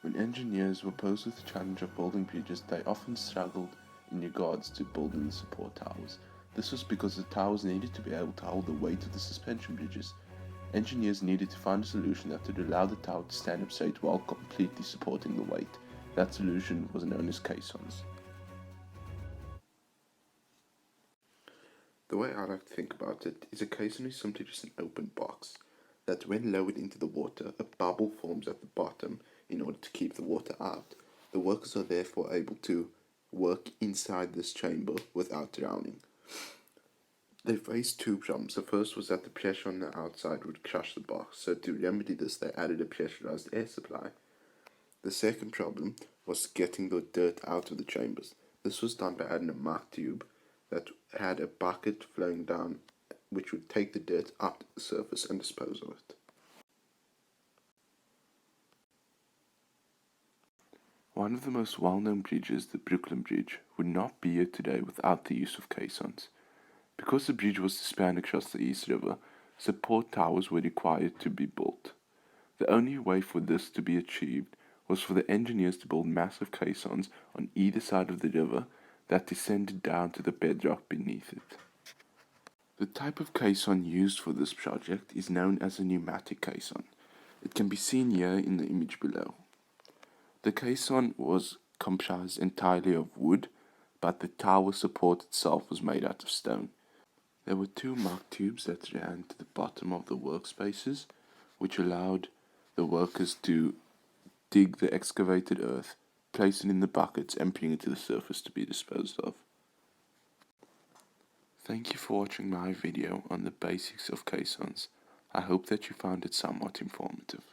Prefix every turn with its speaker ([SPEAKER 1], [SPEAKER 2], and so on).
[SPEAKER 1] When engineers were posed with the challenge of building bridges, they often struggled in regards to building the support towers. This was because the towers needed to be able to hold the weight of the suspension bridges. Engineers needed to find a solution that would allow the tower to stand up straight while completely supporting the weight. That solution was known as caissons. The way I like to think about it is a caisson is simply just an open box that when lowered into the water, a bubble forms at the bottom in order to keep the water out. The workers are therefore able to work inside this chamber without drowning. They faced two problems. The first was that the pressure on the outside would crush the box, so to remedy this they added a pressurized air supply. The second problem was getting the dirt out of the chambers. This was done by adding a muck tube that had a bucket flowing down which would take the dirt up to the surface and dispose of it. One of the most well-known bridges, the Brooklyn Bridge, would not be here today without the use of caissons. Because the bridge was to span across the East River, support towers were required to be built. The only way for this to be achieved was for the engineers to build massive caissons on either side of the river that descended down to the bedrock beneath it. The type of caisson used for this project is known as a pneumatic caisson. It can be seen here in the image below. The caisson was comprised entirely of wood, but the tower support itself was made out of stone. There were two muck tubes that ran to the bottom of the workspaces, which allowed the workers to dig the excavated earth, place it in the buckets, and bring it to the surface to be disposed of. Thank you for watching my video on the basics of caissons. I hope that you found it somewhat informative.